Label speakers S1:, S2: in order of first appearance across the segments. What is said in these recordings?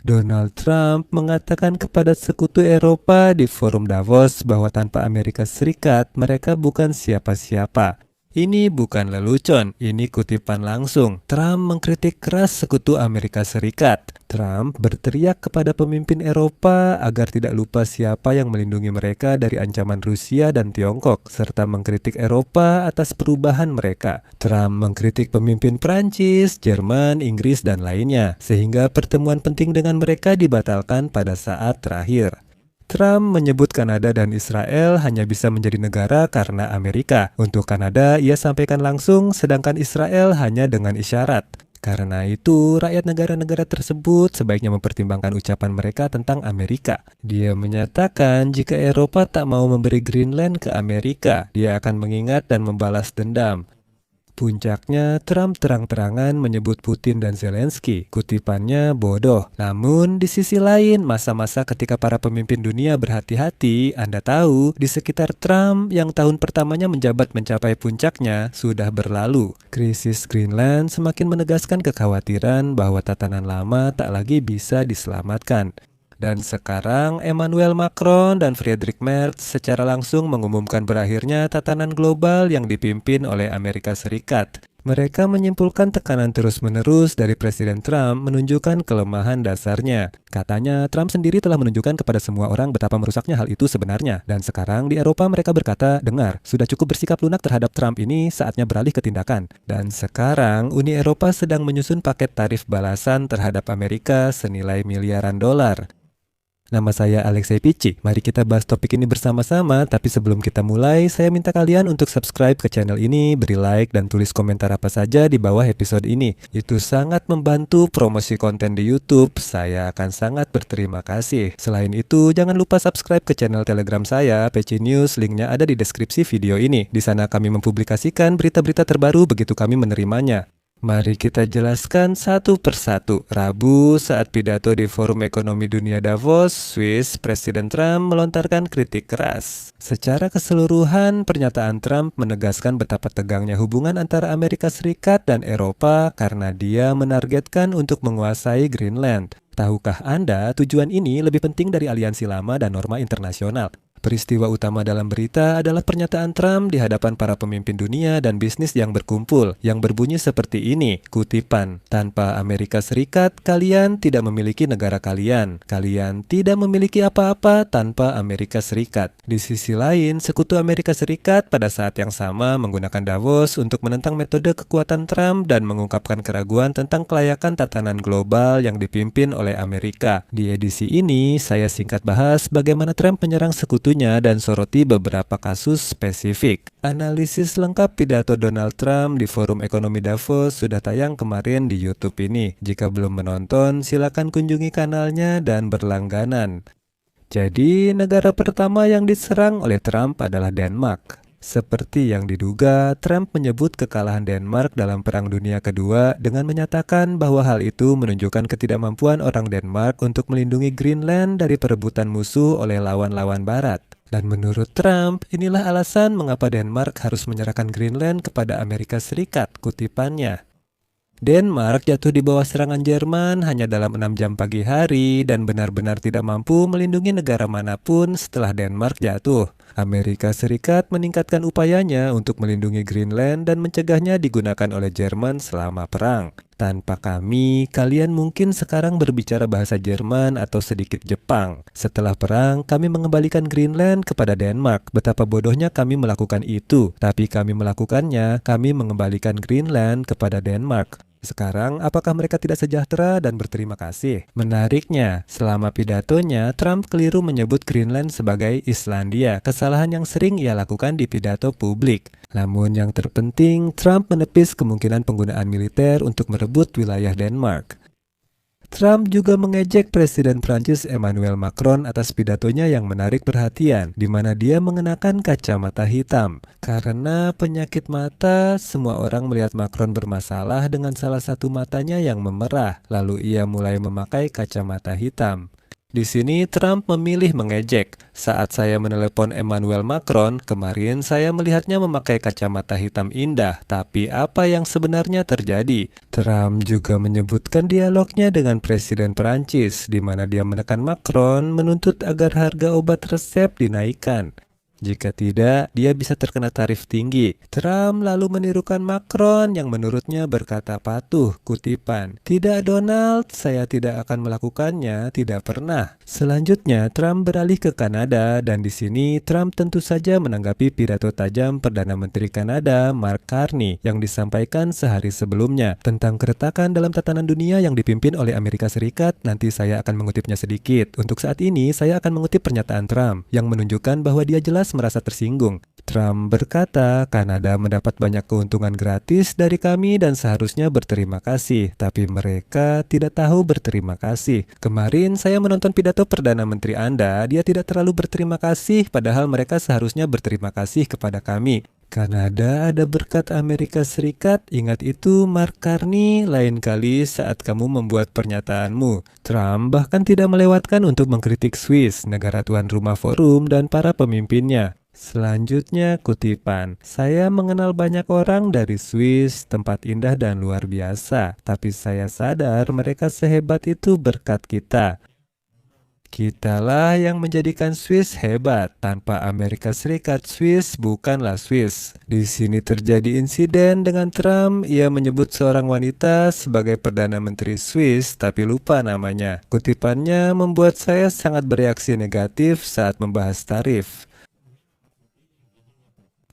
S1: Donald Trump mengatakan kepada sekutu Eropa di forum Davos bahwa tanpa Amerika Serikat mereka bukan siapa-siapa. Ini bukan lelucon, ini kutipan langsung. Trump mengkritik keras sekutu Amerika Serikat. Trump berteriak kepada pemimpin Eropa agar tidak lupa siapa yang melindungi mereka dari ancaman Rusia dan Tiongkok, serta mengkritik Eropa atas perubahan mereka. Trump mengkritik pemimpin Prancis, Jerman, Inggris, dan lainnya, sehingga pertemuan penting dengan mereka dibatalkan pada saat terakhir. Trump menyebut Kanada dan Israel hanya bisa menjadi negara karena Amerika. Untuk Kanada, ia sampaikan langsung, sedangkan Israel hanya dengan isyarat. Karena itu, rakyat negara-negara tersebut sebaiknya mempertimbangkan ucapan mereka tentang Amerika. Dia menyatakan jika Eropa tak mau memberi Greenland ke Amerika, dia akan mengingat dan membalas dendam. Puncaknya, Trump terang-terangan menyebut Putin dan Zelensky. Kutipannya bodoh. Namun, di sisi lain, masa-masa ketika para pemimpin dunia berhati-hati, Anda tahu, di sekitar Trump yang tahun pertamanya menjabat mencapai puncaknya, sudah berlalu. Krisis Greenland semakin menegaskan kekhawatiran bahwa tatanan lama tak lagi bisa diselamatkan. Dan sekarang Emmanuel Macron dan Friedrich Merz secara langsung mengumumkan berakhirnya tatanan global yang dipimpin oleh Amerika Serikat. Mereka menyimpulkan tekanan terus-menerus dari Presiden Trump menunjukkan kelemahan dasarnya. Katanya, Trump sendiri telah menunjukkan kepada semua orang betapa merusaknya hal itu sebenarnya. Dan sekarang di Eropa mereka berkata, dengar, sudah cukup bersikap lunak terhadap Trump ini, saatnya beralih ke tindakan. Dan sekarang Uni Eropa sedang menyusun paket tarif balasan terhadap Amerika senilai miliaran dolar. Nama saya Alexei Pici. Mari kita bahas topik ini bersama-sama, tapi sebelum kita mulai, saya minta kalian untuk subscribe ke channel ini, beri like, dan tulis komentar apa saja di bawah episode ini. Itu sangat membantu promosi konten di YouTube, saya akan sangat berterima kasih. Selain itu, jangan lupa subscribe ke channel Telegram saya, PC News, linknya ada di deskripsi video ini. Di sana kami mempublikasikan berita-berita terbaru begitu kami menerimanya. Mari kita jelaskan satu persatu. Rabu, saat pidato di Forum Ekonomi Dunia Davos, Swiss, Presiden Trump melontarkan kritik keras. Secara keseluruhan, pernyataan Trump menegaskan betapa tegangnya hubungan antara Amerika Serikat dan Eropa karena dia menargetkan untuk menguasai Greenland. Tahukah Anda, tujuan ini lebih penting dari aliansi lama dan norma internasional. Peristiwa utama dalam berita adalah pernyataan Trump di hadapan para pemimpin dunia dan bisnis yang berkumpul, yang berbunyi seperti ini, kutipan, tanpa Amerika Serikat, kalian tidak memiliki negara kalian. Kalian tidak memiliki apa-apa tanpa Amerika Serikat. Di sisi lain, sekutu Amerika Serikat pada saat yang sama menggunakan Davos untuk menentang metode kekuatan Trump dan mengungkapkan keraguan tentang kelayakan tatanan global yang dipimpin oleh Amerika. Di edisi ini, saya singkat bahas bagaimana Trump menyerang sekutu dan soroti beberapa kasus spesifik. Analisis lengkap pidato Donald Trump di Forum Ekonomi Davos sudah tayang kemarin di YouTube ini. Jika belum menonton, silakan kunjungi kanalnya dan berlangganan. Jadi, negara pertama yang diserang oleh Trump adalah Denmark. Seperti yang diduga, Trump menyebut kekalahan Denmark dalam Perang Dunia Kedua dengan menyatakan bahwa hal itu menunjukkan ketidakmampuan orang Denmark untuk melindungi Greenland dari perebutan musuh oleh lawan-lawan Barat. Dan menurut Trump, inilah alasan mengapa Denmark harus menyerahkan Greenland kepada Amerika Serikat, kutipannya. Denmark jatuh di bawah serangan Jerman hanya dalam 6 jam pagi hari dan benar-benar tidak mampu melindungi negara manapun setelah Denmark jatuh. Amerika Serikat meningkatkan upayanya untuk melindungi Greenland dan mencegahnya digunakan oleh Jerman selama perang. Tanpa kami, kalian mungkin sekarang berbicara bahasa Jerman atau sedikit Jepang. Setelah perang, kami mengembalikan Greenland kepada Denmark. Betapa bodohnya kami melakukan itu, tapi kami melakukannya, kami mengembalikan Greenland kepada Denmark. Sekarang, apakah mereka tidak sejahtera dan berterima kasih? Menariknya, selama pidatonya, Trump keliru menyebut Greenland sebagai Islandia, kesalahan yang sering ia lakukan di pidato publik. Namun yang terpenting, Trump menepis kemungkinan penggunaan militer untuk merebut wilayah Denmark. Trump juga mengejek Presiden Prancis Emmanuel Macron atas pidatonya yang menarik perhatian, di mana dia mengenakan kacamata hitam. Karena penyakit mata, semua orang melihat Macron bermasalah dengan salah satu matanya yang memerah, lalu ia mulai memakai kacamata hitam. Di sini Trump memilih mengejek. Saat saya menelepon Emmanuel Macron, kemarin saya melihatnya memakai kacamata hitam indah, tapi apa yang sebenarnya terjadi? Trump juga menyebutkan dialognya dengan Presiden Perancis, di mana dia menekan Macron menuntut agar harga obat resep dinaikkan. Jika tidak, dia bisa terkena tarif tinggi. Trump lalu menirukan Macron yang menurutnya berkata patuh, kutipan, "Tidak Donald, saya tidak akan melakukannya, tidak pernah." Selanjutnya, Trump beralih ke Kanada dan di sini Trump tentu saja menanggapi pidato tajam Perdana Menteri Kanada Mark Carney yang disampaikan sehari sebelumnya tentang keretakan dalam tatanan dunia yang dipimpin oleh Amerika Serikat. Nanti saya akan mengutipnya sedikit. Untuk saat ini, saya akan mengutip pernyataan Trump yang menunjukkan bahwa dia jelas merasa tersinggung. Trump berkata, "Kanada mendapat banyak keuntungan gratis dari kami dan seharusnya berterima kasih, tapi mereka tidak tahu berterima kasih. Kemarin saya menonton pidato Perdana Menteri Anda, dia tidak terlalu berterima kasih, padahal mereka seharusnya berterima kasih kepada kami. Kanada ada berkat Amerika Serikat, ingat itu Mark Carney, lain kali saat kamu membuat pernyataanmu." Trump bahkan tidak melewatkan untuk mengkritik Swiss, negara tuan rumah forum dan para pemimpinnya. Selanjutnya kutipan, "Saya mengenal banyak orang dari Swiss, tempat indah dan luar biasa, tapi saya sadar mereka sehebat itu berkat kita. Kitalah yang menjadikan Swiss hebat. Tanpa Amerika Serikat, Swiss bukanlah Swiss." Di sini terjadi insiden dengan Trump. Ia menyebut seorang wanita sebagai Perdana Menteri Swiss, tapi lupa namanya. Kutipannya membuat saya sangat bereaksi negatif saat membahas tarif.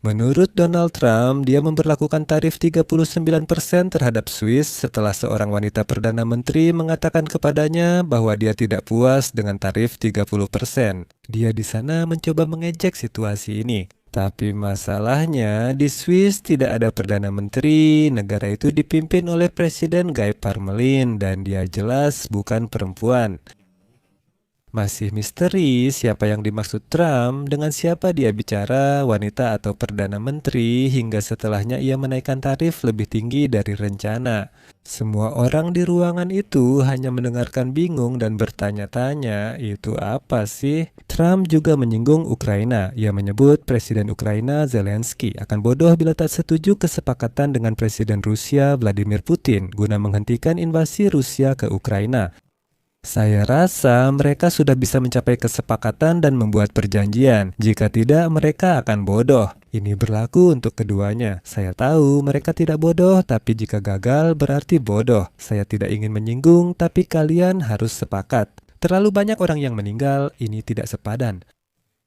S1: Menurut Donald Trump, dia memberlakukan tarif 39% terhadap Swiss setelah seorang wanita Perdana Menteri mengatakan kepadanya bahwa dia tidak puas dengan tarif 30%. Dia di sana mencoba mengejek situasi ini. Tapi masalahnya, di Swiss tidak ada Perdana Menteri, negara itu dipimpin oleh Presiden Guy Parmelin, dan dia jelas bukan perempuan. Masih misteri siapa yang dimaksud Trump, dengan siapa dia bicara, wanita atau Perdana Menteri, hingga setelahnya ia menaikkan tarif lebih tinggi dari rencana. Semua orang di ruangan itu hanya mendengarkan bingung dan bertanya-tanya, itu apa sih? Trump juga menyinggung Ukraina. Ia menyebut Presiden Ukraina Zelensky akan bodoh bila tak setuju kesepakatan dengan Presiden Rusia Vladimir Putin guna menghentikan invasi Rusia ke Ukraina. Saya rasa mereka sudah bisa mencapai kesepakatan dan membuat perjanjian. Jika tidak, mereka akan bodoh. Ini berlaku untuk keduanya. Saya tahu mereka tidak bodoh, tapi jika gagal berarti bodoh. Saya tidak ingin menyinggung, tapi kalian harus sepakat. Terlalu banyak orang yang meninggal, ini tidak sepadan.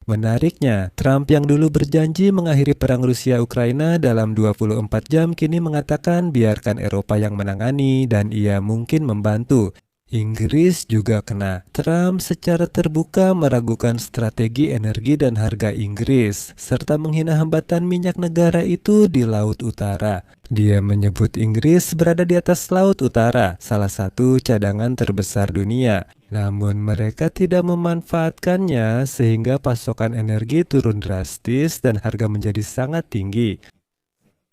S1: Menariknya, Trump yang dulu berjanji mengakhiri perang Rusia-Ukraina dalam 24 jam kini mengatakan biarkan Eropa yang menangani dan ia mungkin membantu. Inggris juga kena. Trump secara terbuka meragukan strategi energi dan harga Inggris, serta menghina hambatan minyak negara itu di Laut Utara. Dia menyebut Inggris berada di atas Laut Utara, salah satu cadangan terbesar dunia. Namun mereka tidak memanfaatkannya sehingga pasokan energi turun drastis dan harga menjadi sangat tinggi.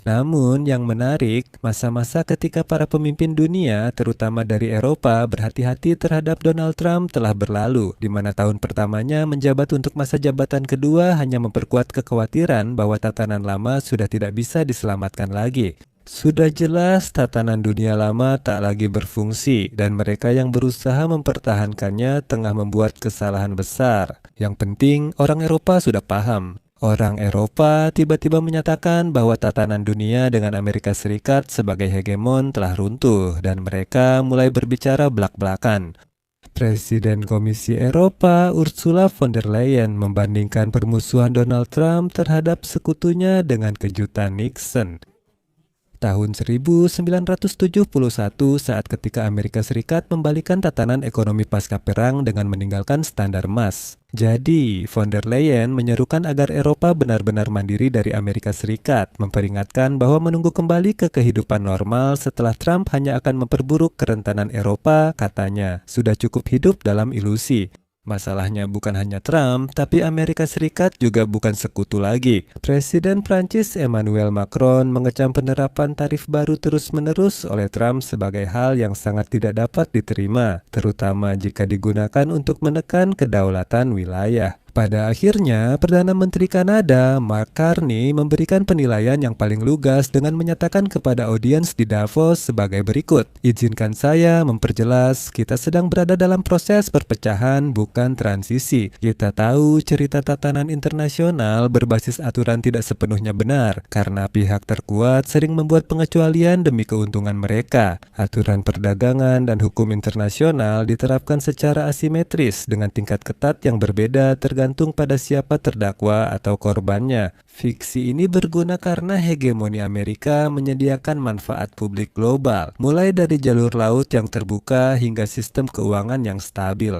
S1: Namun yang menarik, masa-masa ketika para pemimpin dunia, terutama dari Eropa, berhati-hati terhadap Donald Trump telah berlalu, di mana tahun pertamanya menjabat untuk masa jabatan kedua hanya memperkuat kekhawatiran bahwa tatanan lama sudah tidak bisa diselamatkan lagi. Sudah jelas tatanan dunia lama tak lagi berfungsi dan mereka yang berusaha mempertahankannya tengah membuat kesalahan besar. Yang penting orang Eropa sudah paham. Orang Eropa tiba-tiba menyatakan bahwa tatanan dunia dengan Amerika Serikat sebagai hegemon telah runtuh dan mereka mulai berbicara belak-belakan. Presiden Komisi Eropa Ursula von der Leyen membandingkan permusuhan Donald Trump terhadap sekutunya dengan kejutan Nixon. Tahun 1971 saat ketika Amerika Serikat membalikan tatanan ekonomi pasca perang dengan meninggalkan standar emas. Jadi, von der Leyen menyerukan agar Eropa benar-benar mandiri dari Amerika Serikat, memperingatkan bahwa menunggu kembali ke kehidupan normal setelah Trump hanya akan memperburuk kerentanan Eropa, katanya, sudah cukup hidup dalam ilusi. Masalahnya bukan hanya Trump, tapi Amerika Serikat juga bukan sekutu lagi. Presiden Prancis Emmanuel Macron mengecam penerapan tarif baru terus-menerus oleh Trump sebagai hal yang sangat tidak dapat diterima, terutama jika digunakan untuk menekan kedaulatan wilayah. Pada akhirnya, Perdana Menteri Kanada, Mark Carney, memberikan penilaian yang paling lugas dengan menyatakan kepada audiens di Davos sebagai berikut. Izinkan saya memperjelas, kita sedang berada dalam proses perpecahan, bukan transisi. Kita tahu cerita tatanan internasional berbasis aturan tidak sepenuhnya benar, karena pihak terkuat sering membuat pengecualian demi keuntungan mereka. Aturan perdagangan dan hukum internasional diterapkan secara asimetris dengan tingkat ketat yang berbeda tergantung pada siapa terdakwa atau korbannya. Fiksi ini berguna karena hegemoni Amerika menyediakan manfaat publik global, mulai dari jalur laut yang terbuka hingga sistem keuangan yang stabil.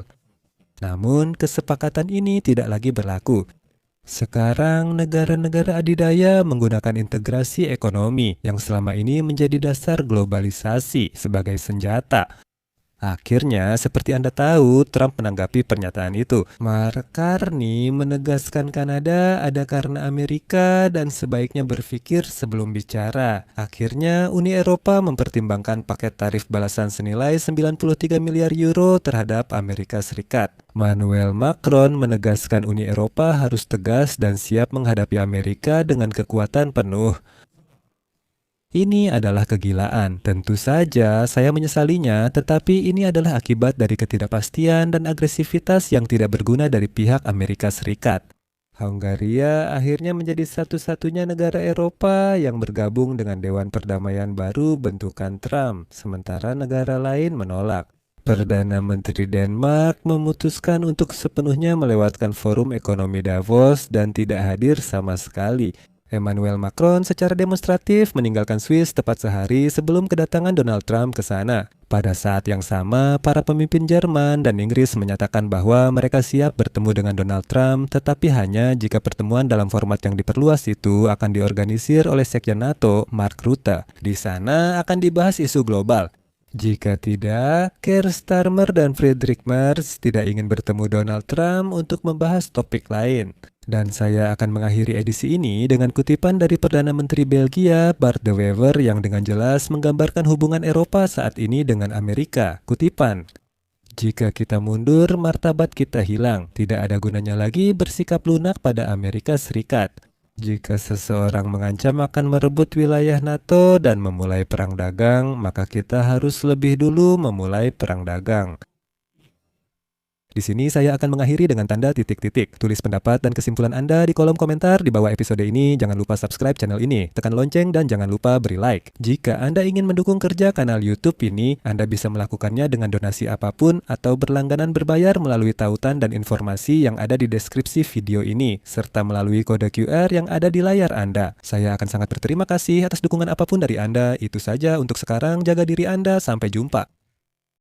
S1: Namun, kesepakatan ini tidak lagi berlaku. Sekarang, negara-negara adidaya menggunakan integrasi ekonomi yang selama ini menjadi dasar globalisasi sebagai senjata. Akhirnya, seperti Anda tahu, Trump menanggapi pernyataan itu. Mark Carney menegaskan Kanada ada karena Amerika dan sebaiknya berpikir sebelum bicara. Akhirnya, Uni Eropa mempertimbangkan paket tarif balasan senilai 93 miliar euro terhadap Amerika Serikat. Emmanuel Macron menegaskan Uni Eropa harus tegas dan siap menghadapi Amerika dengan kekuatan penuh. Ini adalah kegilaan. Tentu saja saya menyesalinya, tetapi ini adalah akibat dari ketidakpastian dan agresivitas yang tidak berguna dari pihak Amerika Serikat. Hungaria akhirnya menjadi satu-satunya negara Eropa yang bergabung dengan Dewan Perdamaian baru bentukan Trump, sementara negara lain menolak. Perdana Menteri Denmark memutuskan untuk sepenuhnya melewatkan forum ekonomi Davos dan tidak hadir sama sekali. Emmanuel Macron secara demonstratif meninggalkan Swiss tepat sehari sebelum kedatangan Donald Trump ke sana. Pada saat yang sama, para pemimpin Jerman dan Inggris menyatakan bahwa mereka siap bertemu dengan Donald Trump, tetapi hanya jika pertemuan dalam format yang diperluas itu akan diorganisir oleh Sekjen NATO, Mark Rutte. Di sana akan dibahas isu global. Jika tidak, Keir Starmer dan Friedrich Merz tidak ingin bertemu Donald Trump untuk membahas topik lain. Dan saya akan mengakhiri edisi ini dengan kutipan dari Perdana Menteri Belgia, Bart De Wever, yang dengan jelas menggambarkan hubungan Eropa saat ini dengan Amerika. Kutipan, "Jika kita mundur, martabat kita hilang. Tidak ada gunanya lagi bersikap lunak pada Amerika Serikat. Jika seseorang mengancam akan merebut wilayah NATO dan memulai perang dagang, maka kita harus lebih dulu memulai perang dagang." Di sini saya akan mengakhiri dengan tanda titik-titik. Tulis pendapat dan kesimpulan Anda di kolom komentar di bawah episode ini. Jangan lupa subscribe channel ini, tekan lonceng, dan jangan lupa beri like. Jika Anda ingin mendukung kerja kanal YouTube ini, Anda bisa melakukannya dengan donasi apapun atau berlangganan berbayar melalui tautan dan informasi yang ada di deskripsi video ini, serta melalui kode QR yang ada di layar Anda. Saya akan sangat berterima kasih atas dukungan apapun dari Anda. Itu saja untuk sekarang, jaga diri Anda, sampai jumpa.